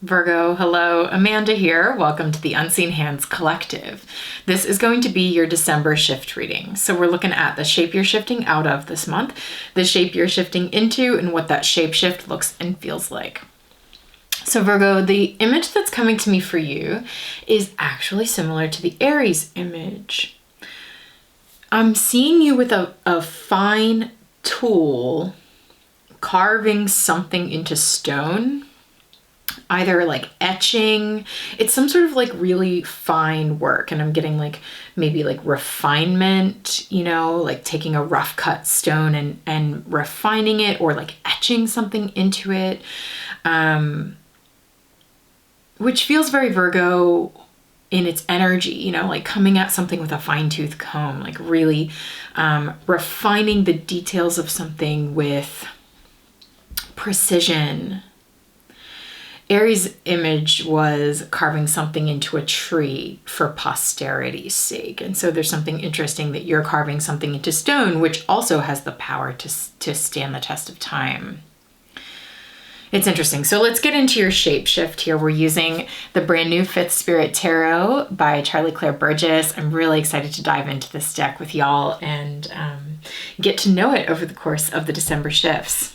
Virgo, hello, Amanda here. Welcome to the Unseen Hands Collective. This is going to be your December shift reading. So we're looking at the shape you're shifting out of this month, the shape you're shifting into, and what that shape shift looks and feels like. So Virgo, the image that's coming to me for you is actually similar to the Aries image. I'm seeing you with a fine tool carving something into stone. Either like etching, it's some sort of like really fine work, and I'm getting like maybe like refinement, like taking a rough cut stone and refining it, or like etching something into it, which feels very Virgo in its energy, like coming at something with a fine-tooth comb, like really refining the details of something with precision. Aries' image was carving something into a tree for posterity's sake. And so there's something interesting that you're carving something into stone, which also has the power to stand the test of time. It's interesting. So let's get into your shape shift here. We're using the brand new Fifth Spirit Tarot by Charlie Claire Burgess. I'm really excited to dive into this deck with y'all and get to know it over the course of the December shifts.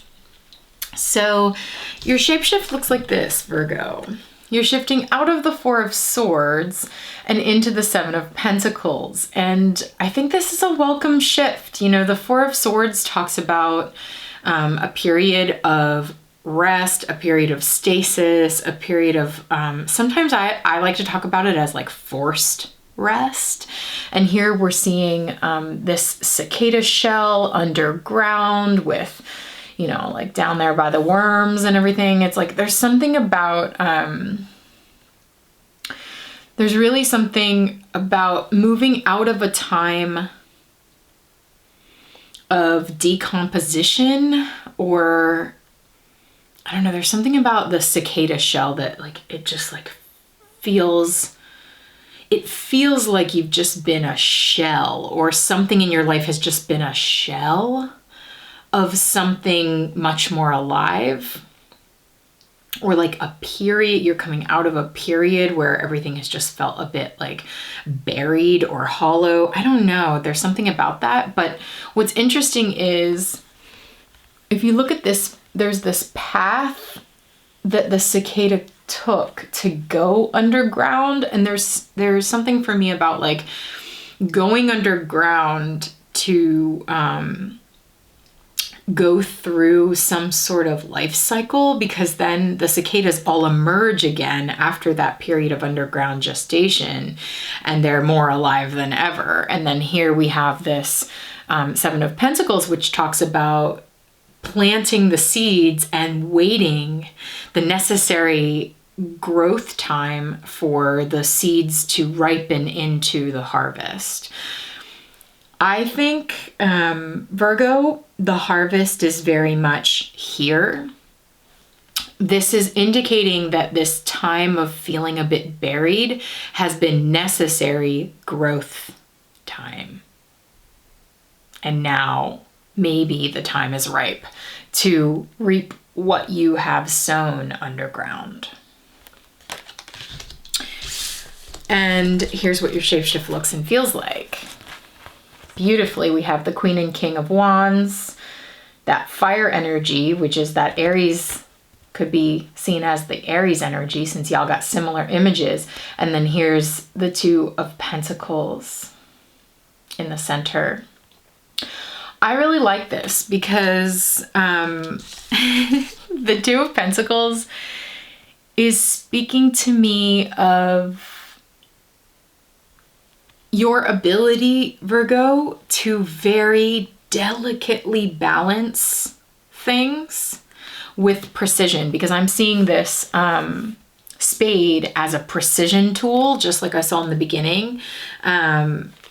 So your shapeshift looks like this, Virgo. You're shifting out of the Four of Swords and into the Seven of Pentacles. And I think this is a welcome shift. The Four of Swords talks about a period of rest, a period of stasis, a period of, sometimes I like to talk about it as like forced rest. And here we're seeing this cicada shell underground with like down there by the worms and everything. It's like there's something about, there's really something about moving out of a time of decomposition, or I don't know, there's something about the cicada shell that like, it just like feels like you've just been a shell, or something in your life has just been a shell of something much more alive, or like a period, you're coming out of a period where everything has just felt a bit like buried or hollow. I don't know, there's something about that. But what's interesting is if you look at this, there's this path that the cicada took to go underground, and there's something for me about like going underground to go through some sort of life cycle, because then the cicadas all emerge again after that period of underground gestation, and they're more alive than ever. And then here we have this Seven of Pentacles, which talks about planting the seeds and waiting the necessary growth time for the seeds to ripen into the harvest. I think, Virgo, the harvest is very much here. This is indicating that this time of feeling a bit buried has been necessary growth time. And now maybe the time is ripe to reap what you have sown underground. And here's what your shapeshift looks and feels like. Beautifully, we have the Queen and King of Wands, that fire energy, which is that Aries, could be seen as the Aries energy since y'all got similar images. And then here's the Two of Pentacles in the center. I really like this because the Two of Pentacles is speaking to me of your ability, Virgo, to very delicately balance things with precision, because I'm seeing this spade as a precision tool, just like I saw in the beginning.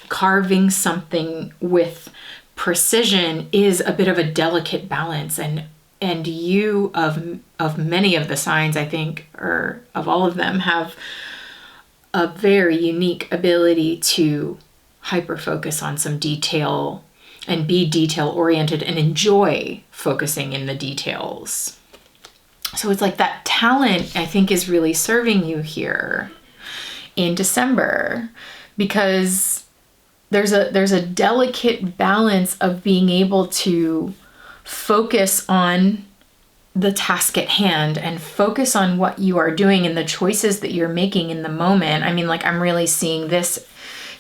Carving something with precision is a bit of a delicate balance, and you of many of the signs, I think, or of all of them, have a very unique ability to hyper focus on some detail and be detail oriented and enjoy focusing in the details. So it's like that talent, I think, is really serving you here in December, because there's a delicate balance of being able to focus on the task at hand and focus on what you are doing and the choices that you're making in the moment. I mean, like, I'm really seeing this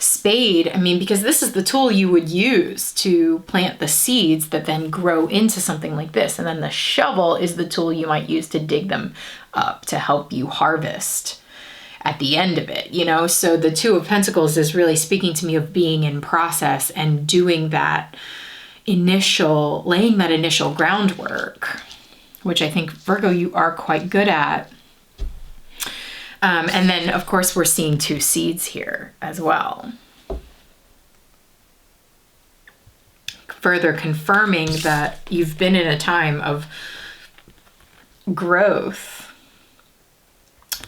spade, I mean, because this is the tool you would use to plant the seeds that then grow into something like this. And then the shovel is the tool you might use to dig them up to help you harvest at the end of it, you know? So the Two of Pentacles is really speaking to me of being in process and doing that laying that initial groundwork, which I think, Virgo, you are quite good at. And then, of course, we're seeing two seeds here as well. Further confirming that you've been in a time of growth,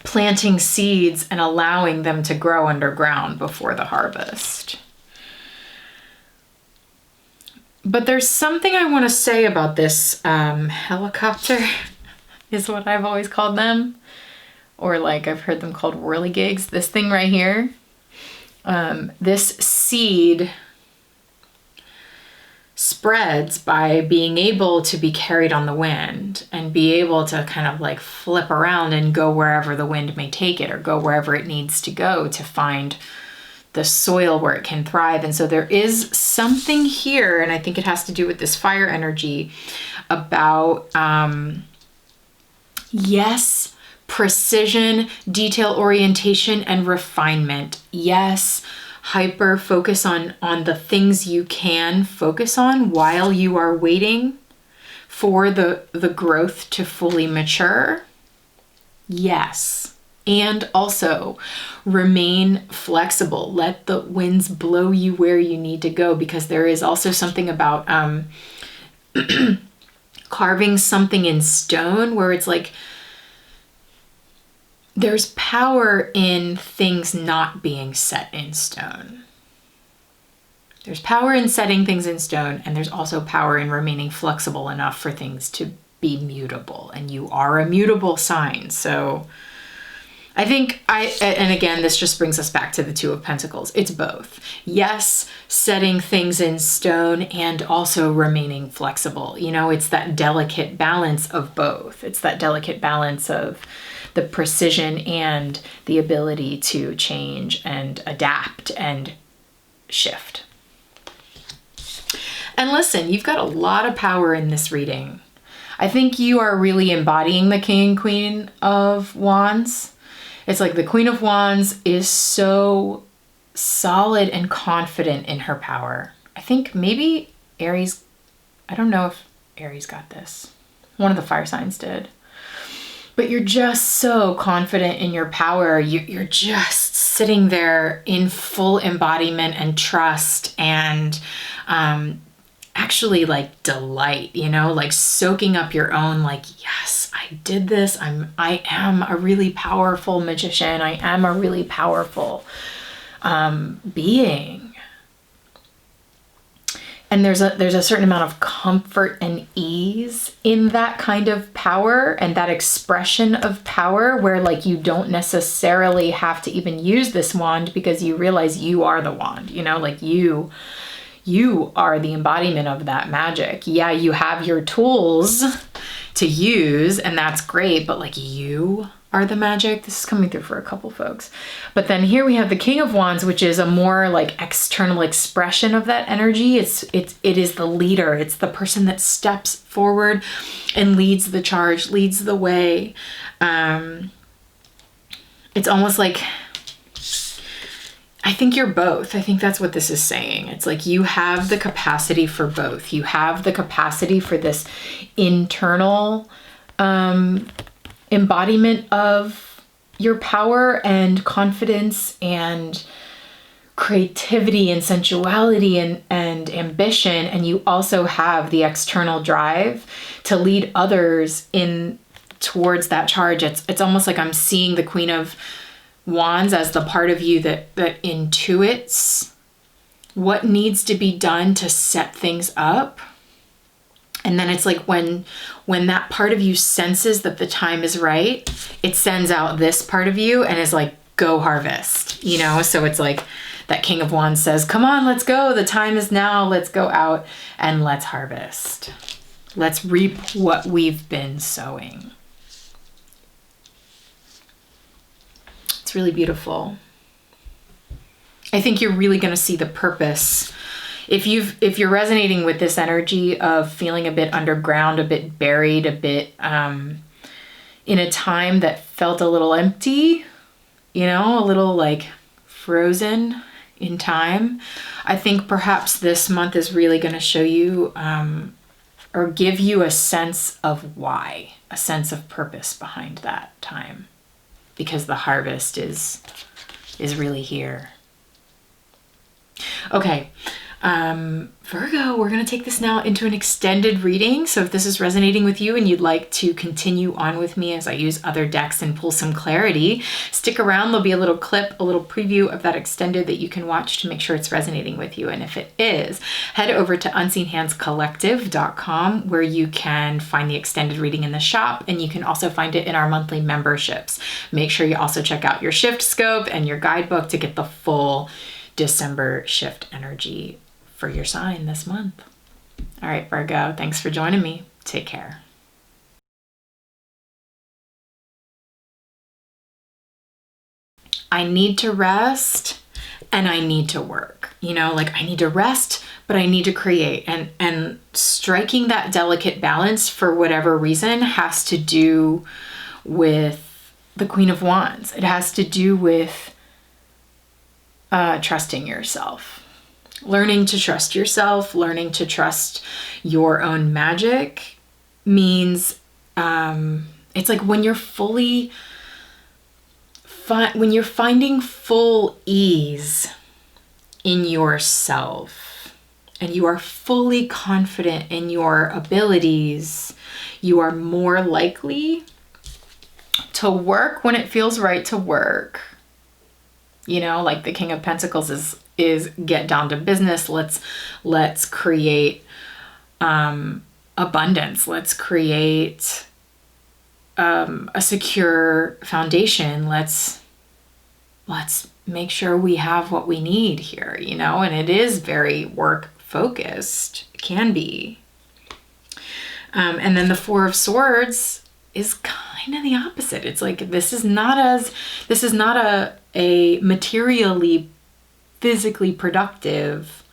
planting seeds and allowing them to grow underground before the harvest. But there's something I want to say about this helicopter, is what I've always called them. Or like I've heard them called whirligigs. This thing right here, this seed spreads by being able to be carried on the wind and be able to kind of like flip around and go wherever the wind may take it, or go wherever it needs to go to find the soil where it can thrive. And so there is something here, and I think it has to do with this fire energy, about, yes, precision, detail orientation, and refinement. Yes, hyper focus on the things you can focus on while you are waiting for the growth to fully mature. Yes. And also remain flexible. Let the winds blow you where you need to go, because there is also something about carving something in stone where it's like, there's power in things not being set in stone. There's power in setting things in stone, and there's also power in remaining flexible enough for things to be mutable. And you are a mutable sign. So I think and again, this just brings us back to the Two of Pentacles. It's both. Yes, setting things in stone and also remaining flexible. You know, it's that delicate balance of both. It's that delicate balance of the precision and the ability to change and adapt and shift. And listen, you've got a lot of power in this reading. I think you are really embodying the King and Queen of Wands. It's like the Queen of Wands is so solid and confident in her power. I think maybe Aries, I don't know if Aries got this. One of the fire signs did. But you're just so confident in your power. You're just sitting there in full embodiment and trust and actually like delight, you know, like soaking up your own, like, yes, I did this. I am a really powerful magician. I am a really powerful being. And there's a certain amount of comfort and ease in that kind of power and that expression of power, where like you don't necessarily have to even use this wand, because you realize you are the wand, you know, like you are the embodiment of that magic. Yeah, you have your tools to use, and that's great, but like you are the magic. This is coming through for a couple folks. But then here we have the King of Wands, which is a more like external expression of that energy. It is the leader. It's the person that steps forward and leads the charge, leads the way. It's almost like, I think you're both. I think that's what this is saying. It's like you have the capacity for both. You have the capacity for this internal embodiment of your power and confidence and creativity and sensuality and ambition. And you also have the external drive to lead others in towards that charge. It's almost like I'm seeing the Queen of Wands as the part of you that intuits what needs to be done to set things up And then it's like when that part of you senses that the time is right, it sends out this part of you and is like, go harvest, you know? So it's like that King of Wands says, come on, let's go. The time is now. Let's go out and let's harvest. Let's reap what we've been sowing. It's really beautiful. I think you're really going to see the purpose. If you're resonating with this energy of feeling a bit underground, a bit buried, a bit in a time that felt a little empty, you know, a little like frozen in time, I think perhaps this month is really going to show you or give you a sense of why, a sense of purpose behind that time, because the harvest is really here. Okay, Virgo, we're going to take this now into an extended reading. So if this is resonating with you and you'd like to continue on with me as I use other decks and pull some clarity, stick around. There'll be a little clip, a little preview of that extended that you can watch to make sure it's resonating with you. And if it is, head over to unseenhandscollective.com where you can find the extended reading in the shop, and you can also find it in our monthly memberships. Make sure you also check out your shift scope and your guidebook to get the full December shift energy for your sign this month. All right, Virgo, thanks for joining me. Take care. I need to rest and I need to work. You know, like I need to rest, but I need to create. And striking that delicate balance for whatever reason has to do with the Queen of Wands. It has to do with trusting yourself. Learning to trust yourself, learning to trust your own magic means it's like when you're when you're finding full ease in yourself and you are fully confident in your abilities, you are more likely to work when it feels right to work. You know, like the King of Pentacles is get down to business. Let's create abundance. Let's create a secure foundation. Let's make sure we have what we need here, you know, and it is very work focused. It can be. And then the Four of Swords is kind of the opposite. It's like this is not a materially, physically productive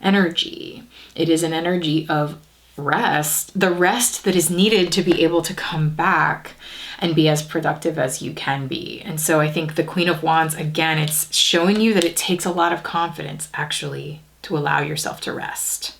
energy. It is an energy of rest, the rest that is needed to be able to come back and be as productive as you can be. And so I think the Queen of Wands, again, it's showing you that it takes a lot of confidence actually to allow yourself to rest.